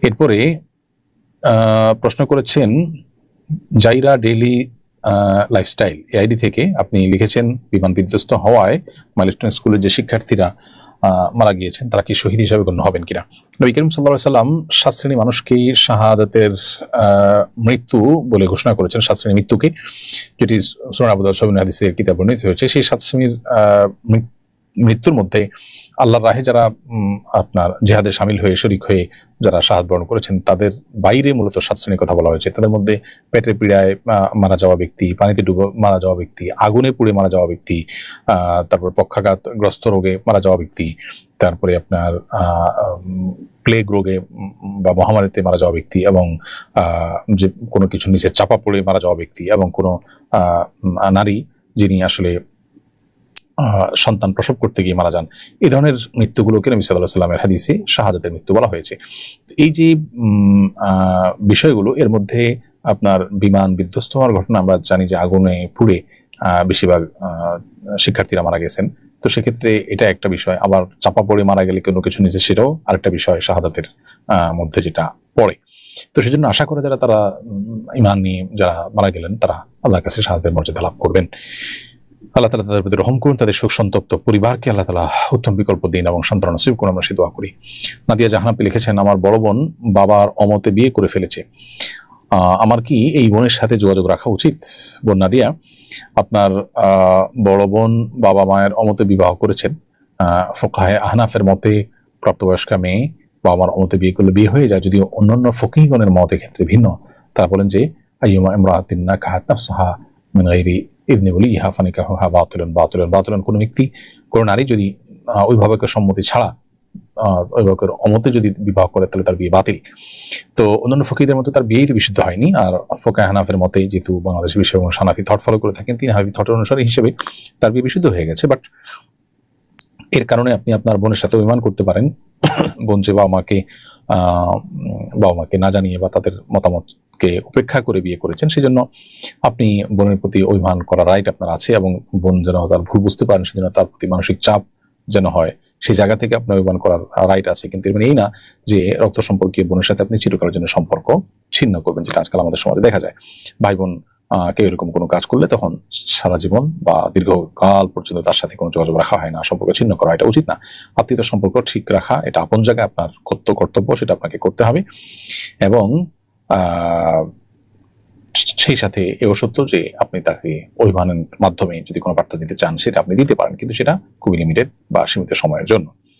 এরপরে প্রশ্ন করেছেন জাইরা ডেইলি লাইফস্টাইল এআইডি থেকে, আপনি লিখেছেন বিমান বিধ্বস্ত হওয়ায় মাইলস্টোন স্কুলের যে শিক্ষার্থীরা মারা গিয়েছেন তারা কি শহীদ হিসাবে গণ্য হবেন কিনা। নবী করিম সাল্লাল্লাহু আলাইহি সাল্লাম 7 শ্রেণী মানুষকেই শাহাদাতের মৃত্যু বলে ঘোষণা করেছেন, 7 শ্রেণীর মৃত্যুকে, যেটি সুনান আবু দাউদ সহিহ হাদিসের কিতাবে বর্ণিত হয়েছে। সেই 7 শ্রেণীর মৃত্যুর মধ্যে আল্লাহর রাহে যারা আপনার জিহাদে শামিল হয়ে শরীক হয়ে যারা শাহাদাত বরণ করেছেন তাদের বাইরে মূলত 7 শ্রেণীর কথা বলা হয়েছে। তাদের মধ্যে পেটের পীড়ায় মারা যাওয়া ব্যক্তি, পানিতে ডুবে মারা যাওয়া ব্যক্তি, আগুনে পুড়ে মারা যাওয়া ব্যক্তি, তারপর পক্ষাঘাতগ্রস্ত রোগে মারা যাওয়া ব্যক্তি, তারপরে আপনার প্লেগ রোগে বা মহামারীতে মারা যাওয়া ব্যক্তি, এবং যে কোনো কিছু নিচে চাপা পড়ে মারা যাওয়া ব্যক্তি, এবং কোনো নারী যিনি আসলে সন্তান প্রসব করতে গিয়ে মারা যান। এই ধরনের মৃত্যুগুলোকে নবী সাল্লাল্লাহু আলাইহি ওয়াসাল্লামের হাদিসে শাহাদাতের মৃত্যু বলা হয়েছে। এই যে বিষয়গুলো, এর মধ্যে আপনার বিমান বিধ্বস্ত হওয়ার ঘটনা আমরা জানি যে আগুনে পুড়ে বেশিরভাগ শিক্ষার্থীরা মারা গেছেন। তো সেক্ষেত্রে এটা একটা বিষয়। আবার চাপা পড়ে মারা গেলে কোনো কিছু নিচে, সেটাও আরেকটা বিষয় শাহাদাতের মধ্যে যেটা পড়ে। তো সেজন্য আশা করে যারা তারা ঈমান নিয়ে যারা মারা গেলেন তারা আল্লাহর কাছে শাহাদাতের মর্যাদা লাভ করবেন। আল্লাহ তাআলা তাদের প্রতি রহম করুন, তাদের শোক সন্তপ্ত পরিবারকে আল্লাহ তাআলা উত্তম বিকল্প দিন এবং সন্তান নসিব করুন, আমরা সেই দোয়া করি। নাদিয়া জাহানাপি লিখেছেন, আমার বড় বোন বাবার অমতে বিয়ে করে ফেলেছে, আমার কি এই বোনের সাথে যোগাযোগ রাখা উচিত? বোন নাদিয়া, আপনার বড় বোন বাবা মায়ের অমতে বিবাহ করেছেন। ফুকাহে আহনাফের মতে প্রাপ্তবয়স্কা মেয়ে বাবা মার অমতে বিয়ে করলে বিয়ে হয়ে যায়, যদিও অন্যান্য ফকিহগণের মতের ক্ষেত্রে ভিন্ন। তারা বলেন যে আইয়ুমা ইমরাআতিন নাকাহাত নাফসাহা মিন গায়রি ইযনি ওয়ালিহা ফানিকাহুহা বাতিলুন। কোনো ব্যক্তি, কোনো নারী যদি অভিভাবকের সম্মতি ছাড়া অভিভাবকের অমতে যদি বিবাহ করে তাহলে তার বিয়ে বাতিল। তো অন্যান্য ফকিহদের মতে তার বিয়েই তো বিশুদ্ধ হয়নি। আর ফুকাহে হানাফের মতে, যেহেতু বাংলাদেশের বিষয় এবং হানাফি থট ফলো করে থাকেন, তিনি হানাফি থটের অনুসারী হিসেবে তার বিয়ে বিশুদ্ধ হয়ে গেছে। বাট এর কারণে আপনি আপনার বোনের সাথে অভিমান করতে পারেন। বোন যে বাবা মাকে না জানিয়ে বা তাদের মতামতকে উপেক্ষা করে বিয়ে করেছেন, সেজন্য আপনি বোনের প্রতি অভিমান করার রাইট আপনার আছে, এবং বোন যেন তার ভুল বুঝতে পারেন, সেজন্য তার প্রতি মানসিক চাপ যেন হয়, সেই জায়গা থেকে আপনার অভিমান করার রাইট আছে। কিন্তু এর মানে এই না যে রক্ত সম্পর্কীয় বোনের সাথে আপনি চিরকালের জন্য সম্পর্ক ছিন্ন করবেন, যেটা আজকাল আমাদের সমাজে দেখা যায়। ভাই বোন কেউ এরকম কোনো কাজ করলে তখন সারা জীবন বা দীর্ঘকাল পর্যন্ত তার সাথে কোনো যোগাযোগ রাখা হয় না, সম্পর্ক ছিন্ন করা এটা উচিত না। আত্মীয়তা সম্পর্ক ঠিক রাখা এটা আপন জায়গায় আপনার কর্তব্য, সেটা আপনাকে করতে হবে। এবং সেই সাথে এও সত্য যে আপনি তাকে অভিমানের মাধ্যমে যদি কোনো বার্তা দিতে চান সেটা আপনি দিতে পারেন, কিন্তু সেটা খুবই লিমিটেড বা সীমিত সময়ের জন্য।